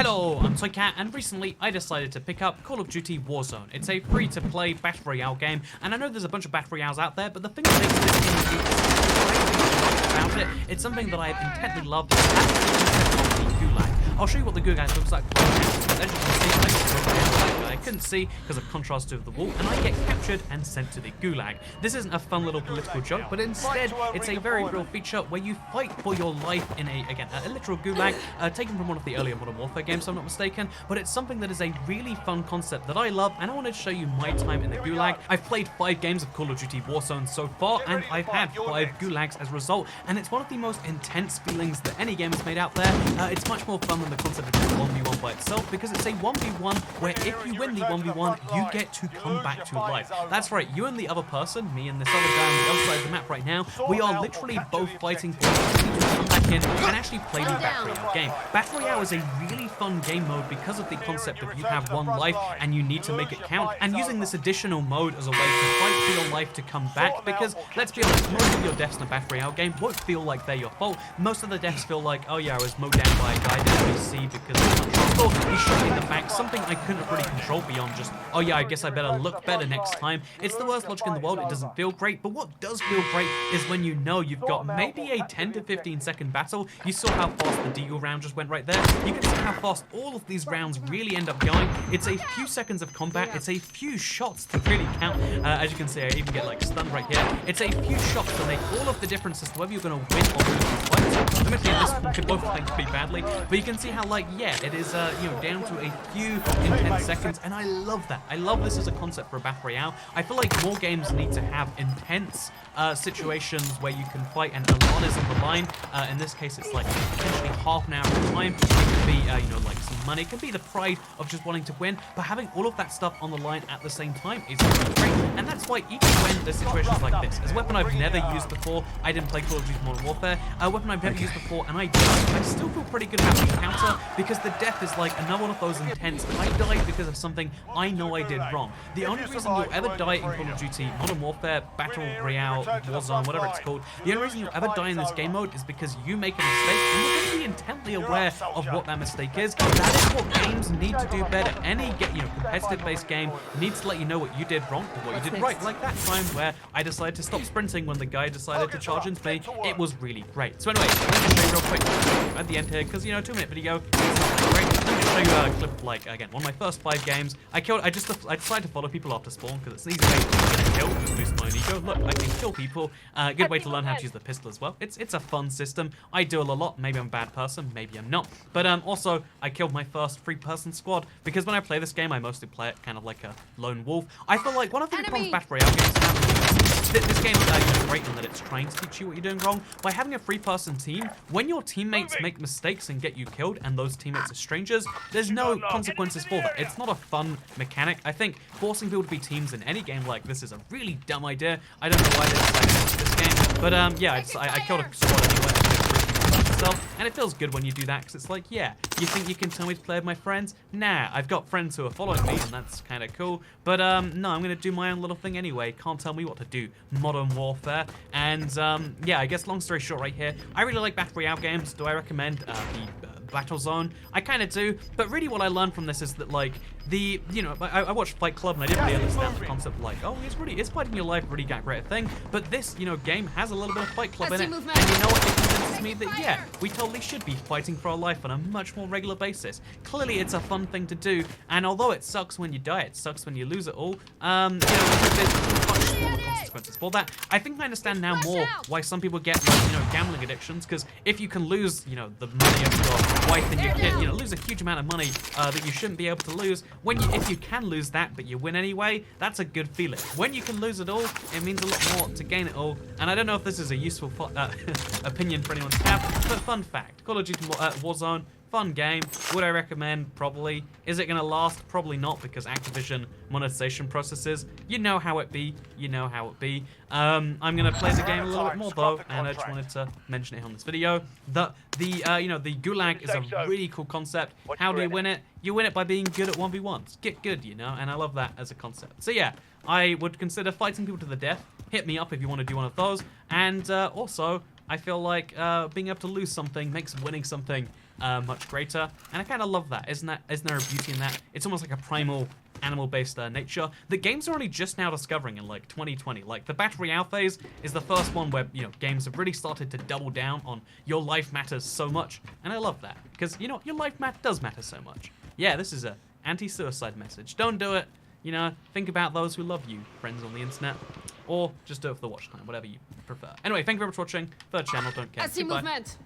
Hello, I'm Toycat, and recently I decided to pick up Call of Duty Warzone. It's a free-to-play Battle Royale game, and I know there's a bunch of Battle Royales out there, but the thing that makes this game about it, it's something that I have intently loved, and that's the concept of the Gulag. I'll show you what the Gulag looks like. As you can see, I couldn't see because of contrast to the wall, and I get captured and sent to the Gulag. This isn't a fun little political joke, but instead it's a very real feature where you fight for your life in a literal Gulag, taken from one of the earlier Modern Warfare games, if I'm not mistaken, but it's something that is a really fun concept that I love, and I wanted to show you my time in the Gulag. I've played 5 games of Call of Duty Warzone so far, and I've had 5 Gulags as a result, and it's one of the most intense feelings that any game has made out there. It's much more fun than the concept of just 1v1 by itself, because it's a 1v1 where if you win the 1v1, you get to come back to life. That's right, you and the other person, me and this other guy on the other side of the map right now, we are literally both fighting for to come back in and actually play the Battle Royale game. Battle Royale is a really fun game mode because of the concept of you have one life and you need to make it count, and using this additional mode as a way to fight for your life to come back, because let's be honest, most of your deaths in a Battle Royale game won't feel like they're your fault. Most of the deaths feel like, oh yeah, I was mowed down by a guy that I see because he shot me in the back, something I couldn't really control beyond just, oh yeah, I guess I better look better next time. It's the worst logic in the world, it doesn't feel great, but what does feel great is when you know you've got maybe a 10 to 15 second battle. You saw how fast the Deagle round just went right there. You can see how fast all of these rounds really end up going. It's a few seconds of combat, it's a few shots to really count. As you can see, I even get like stunned right here. It's a few shots to make all of the difference as to whether you're going to win or lose this fight. Admittedly, this one could both play pretty badly, but you can see how, like, yeah, it is down to a few intense seconds, and I love that. I love this as a concept for a Battle Royale. I feel like more games need to have intense situations where you can fight and a lot is on the line. In this case, it's like potentially half an hour of time. It could be, like some money. It could be the pride of just wanting to win, but having all of that stuff on the line at the same time is really great. And that's why even when there's situations like this, as a weapon I've never used before, I didn't play Call of Duty Modern Warfare, a weapon I've never used before, and I still feel pretty good about the encounter, because the death is like another one of those intense, I died because of something I know I did wrong. The only reason you'll ever die in Call of Duty Modern Warfare, Battle Royale, Warzone, whatever it's called, the only reason you'll ever die in this game mode is because you make a mistake, and you're going to be intently aware of what that mistake is. That is what games need to do better. Any competitive-based game needs to let you know what you did wrong or what you did right. Like that time where I decided to stop sprinting when the guy decided to charge into me. It was really great. So anyway, let me just show you real quick at the end here, because 2-minute video is not great. Let me just show you a clip, like, again, one of my first 5 games. I decided to follow people after spawn because it's an easy way to get a kill, to boost my ego. Look, I can kill people. Good way to learn how to use the pistol as well. It's a fun system. I do it a lot. Maybe I'm a bad person, maybe I'm not. But also, I killed my first 3-person squad, because when I play this game, I mostly play it kind of like a lone wolf. I feel like one of the big problems Battle Royale games have is this game is great in that it's trying to teach you what you're doing wrong. By having a 3-person team, when your teammates make mistakes and get you killed, and those teammates are strangers, there's no consequences for that. It's not a fun mechanic. I think forcing people to be teams in any game like this is a really dumb idea. I don't know why they decided to do this game, but yeah, I killed a squad anyway. And it feels good when you do that, because it's like, yeah, you think you can tell me to play with my friends? Nah, I've got friends who are following me, and that's kind of cool. But no, I'm going to do my own little thing anyway. Can't tell me what to do. Modern Warfare. And yeah, I guess long story short right here, I really like Battle Royale games. Do I recommend the Battle Zone? I kind of do, but really what I learned from this is that, like, I watched Fight Club and I didn't really understand the concept, like, oh, is fighting your life really that great a thing? But this, game has a little bit of Fight Club in it, and you know what, it convinces me that, yeah, we totally should be fighting for our life on a much more regular basis. Clearly, it's a fun thing to do, and although it sucks when you die, it sucks when you lose it all, there's much smaller consequences for that. I think I understand now more why some people get, like, gambling addictions, because if you can lose, the money of your wife and your kid, lose a huge amount of money that you shouldn't be able to lose, if you can lose that but you win anyway, that's a good feeling. When you can lose it all, it means a lot more to gain it all. And I don't know if this is a useful opinion for anyone to have, but fun fact, Call of Duty Warzone, fun game. Would I recommend? Probably. Is it going to last? Probably not, because Activision monetization processes, you know how it be. I'm going to play the game a little bit more though, and I just wanted to mention it on this video. The Gulag is a really cool concept. How do you win it? You win it by being good at 1v1s. Get good, and I love that as a concept. So yeah, I would consider fighting people to the death. Hit me up if you want to do one of those. And also, I feel like being able to lose something makes winning something much greater. And I kind of love that. Isn't there a beauty in that? It's almost like a primal animal-based nature that games are only just now discovering in like 2020. Like the Battle Royale phase is the first one where, you know, games have really started to double down on your life matters so much. And I love that because, you know, your life does matter so much. Yeah, this is a anti-suicide message. Don't do it. You know, think about those who love you, friends on the internet. Or just do it for the watch time, whatever you prefer. Anyway, thank you very much for watching. Third channel, don't care. I see Goodbye. movement.